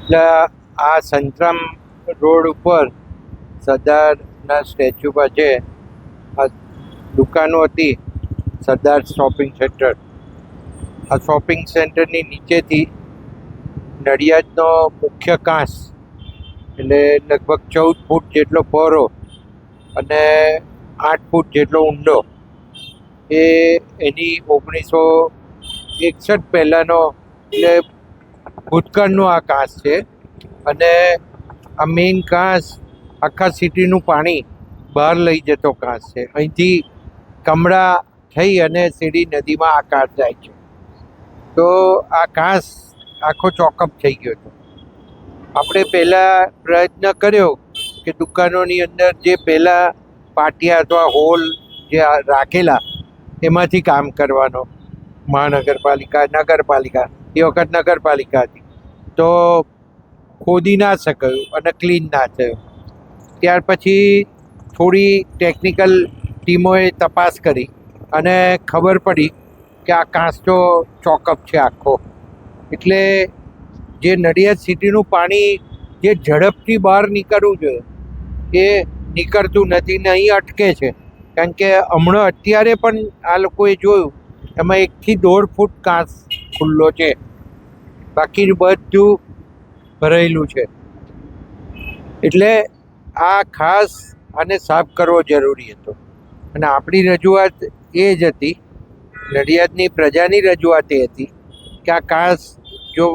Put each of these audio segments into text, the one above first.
એટલે આ સંતરામ રોડ ઉપર સરદારના સ્ટેચ્યુ પાસે આ દુકાનો હતી, સરદાર શોપિંગ સેન્ટર. આ શોપિંગ સેન્ટરની નીચેથી નડિયાદનો મુખ્ય કાંસ, એટલે લગભગ 14 ફૂટ જેટલો પહોળો અને 8 ફૂટ જેટલો ઊંડો, એની 1961 પહેલાંનો, એટલે ભૂતકાળનો આ કાંસ છે. અને આ મેઇન કાંસ આખા સિટીનું પાણી બહાર લઈ જતો કાંસ છે. અહીંથી કમળા થઈ અને સીડી નદીમાં આ કાંસ જાય છે. તો આ કાંસ આખો ચોકઅપ થઈ ગયો હતો. આપણે પહેલાં પ્રયત્ન કર્યો કે દુકાનોની અંદર જે પહેલાં પાટિયા અથવા હોલ જે રાખેલા એમાંથી કામ કરવાનો. મહાનગરપાલિકા, નગરપાલિકા, એ વખત નગરપાલિકા હતી, તો ખોદી ના શકાયું અને ક્લીન ના થયું. ત્યાર પછી થોડી ટેકનિકલ ટીમોએ તપાસ કરી અને ખબર પડી કે આ કાંસ તો ચોકઅપ છે આખો. એટલે જે નડિયાદ સિટીનું પાણી જે ઝડપથી બહાર નીકળવું જોઈએ એ નીકળતું નથી ને અહીં અટકે છે. કારણ કે હમણાં અત્યારે પણ આ લોકોએ જોયું એમાં 1 થી 1.5 ફૂટ કાંસ ખુલ્લો છે, બાકી બધું ભરાયેલું છે. એટલે આ ખાસ આને સાફ કરવો જરૂરી હતો. અને આપણી રજૂઆત એ જ હતી, નડિયાદની પ્રજાની રજૂઆત એ હતી કે આ કાંસ જો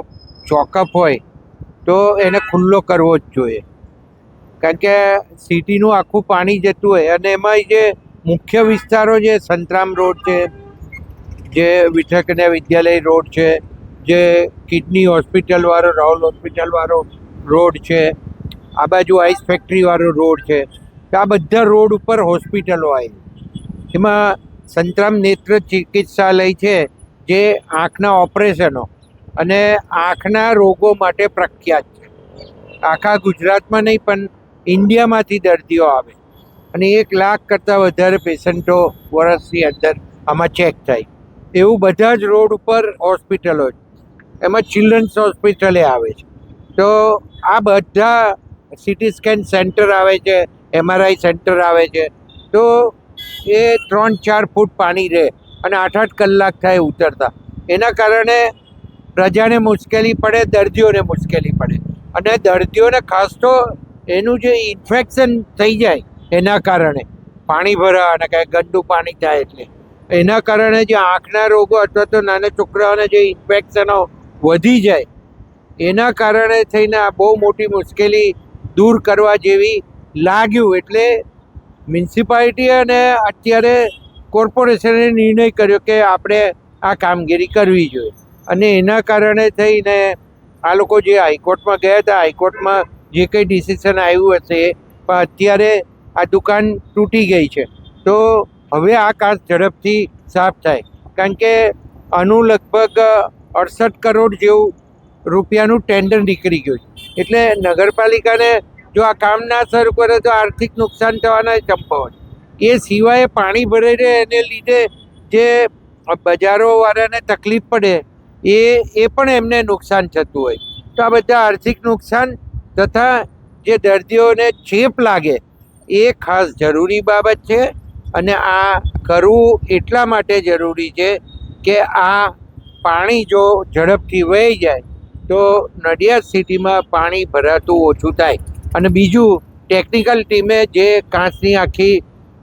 ચોકઅપ હોય તો એને ખુલ્લો કરવો જ જોઈએ. કારણ કે સિટીનું આખું પાણી જતું હોય અને એમાં જે મુખ્ય વિસ્તારો છે, સંતરામ રોડ છે, જે વિઠ્ઠલ કન્યા વિદ્યાલય રોડ છે, જે કિડની હોસ્પિટલવાળો, રાહુલ હોસ્પિટલવાળો રોડ છે, આ બાજુ આઈસ ફેક્ટરીવાળો રોડ છે, તો આ બધા રોડ ઉપર હોસ્પિટલો આવી. એમાં સંતરામ નેત્ર ચિકિત્સાલય છે, જે આંખના ઓપરેશનો અને આંખના રોગો માટે પ્રખ્યાત છે. આખા ગુજરાતમાં નહીં પણ ઇન્ડિયામાંથી દર્દીઓ આવે અને 1 લાખ કરતાં વધારે પેશન્ટો વર્ષની અંદર આમાં ચેક થાય. એવું બધા જ રોડ ઉપર હોસ્પિટલો છે. એમાં ચિલ્ડ્રન્સ હોસ્પિટલે આવે છે. તો આ બધા સિટી સ્કેન સેન્ટર આવે છે, MRI સેન્ટર આવે છે. તો એ 3-4 ફૂટ પાણી રહે અને 8-8 કલાક થાય ઉતરતા. એના કારણે પ્રજાને મુશ્કેલી પડે, દર્દીઓને મુશ્કેલી પડે. અને દર્દીઓને ખાસ તો એનું જે ઇન્ફેક્શન થઈ જાય એના કારણે, પાણી ભરાય અને કાંઈ ગંદુ પાણી થાય એટલે એના કારણે જે આંખના રોગો અથવા તો નાના છોકરાઓને જે ઇન્ફેક્શનો વધી જાય, એના કારણે થઈને આ બહુ મોટી મુશ્કેલી દૂર કરવા જેવી લાગ્યું. એટલે મ્યુનિસિપાલિટી અને અત્યારે કોર્પોરેશને નિર્ણય કર્યો કે આપણે આ કામગીરી કરવી જોઈએ. અને એના કારણે થઈને આ લોકો જે હાઈકોર્ટમાં ગયા હતા, હાઈકોર્ટમાં જે કંઈ ડિસિઝન આવ્યું હશે, પણ અત્યારે આ દુકાન તૂટી ગઈ છે. તો હવે આ કાંસ ઝડપથી સાફ થાય. કારણ કે આનું લગભગ 68 કરોડ જેવું રૂપિયાનું ટેન્ડર નીકળી ગયું છે. એટલે નગરપાલિકાને જો આ કામ ના શરૂ કરે તો આર્થિક નુકસાન થવાના સંભાવના. એ સિવાય પાણી ભરાઈ રહે એને લીધે જે બજારોવાળાને તકલીફ પડે એ પણ એમને નુકસાન થતું હોય. તો આ બધા આર્થિક નુકસાન તથા જે દર્દીઓને ચેપ લાગે એ ખાસ જરૂરી બાબત છે. અને આ કરવું એટલા માટે જરૂરી છે કે આ પાણી જો ઝડપથી વહી જાય તો નડિયાદ સિટીમાં પાણી ભરાતું ઓછું થાય. અને બીજું, ટેકનિકલ ટીમે જે કાંસની આખી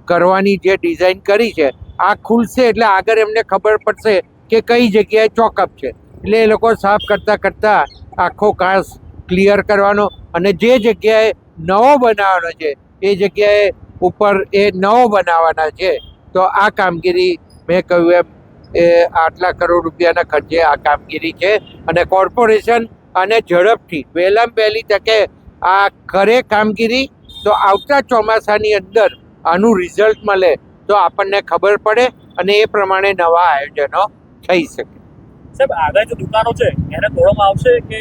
કરવાની જે ડિઝાઇન કરી છે, આ ખુલશે એટલે આગળ એમને ખબર પડશે કે કઈ જગ્યાએ ચોકઅપ છે. એટલે એ લોકો સાફ કરતાં કરતાં આખો કાંસ ક્લિયર કરવાનો અને જે જગ્યાએ નવો બનાવવાનો છે એ જગ્યાએ ઉપર એ નવો બનાવવાના છે. તો આ કામગીરી મેં કહ્યું એમ એ આટલા કરોડ રૂપિયાના ખર્ચે આ કામગીરી છે. અને કોર્પોરેશન આને ઝડપથી વહેલામાં વહેલી તકે આ કરે કામગીરી, તો આવતા ચોમાસાની અંદર આનું રિઝલ્ટ મળે તો આપણને ખબર પડે અને એ પ્રમાણે નવા આયોજનો થઈ શકે. સાહેબ, આગળ જે દુકાનો છે એને તોડવામાં આવશે કે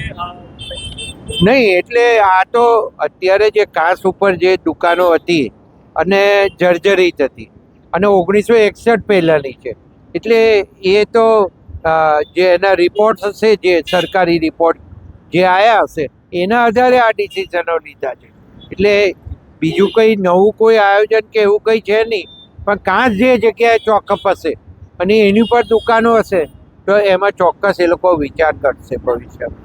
નહીં? એટલે આ તો અત્યારે જે કાંસ ઉપર જે દુકાનો હતી અને જર્જરિત હતી અને 1961 પહેલાંની છે, એટલે એ તો જે એના રિપોર્ટ હશે, જે સરકારી રિપોર્ટ જે આવ્યા હશે એના આધારે આ ડિસિઝનો લીધા છે. એટલે બીજું કંઈ નવું કોઈ આયોજન કે એવું કંઈ છે નહીં, પણ કાંસ જે જગ્યાએ ચોકઅપ હશે અને એની પર દુકાનો હશે તો એમાં ચોક્કસ એ લોકો વિચાર કરશે ભવિષ્યમાં.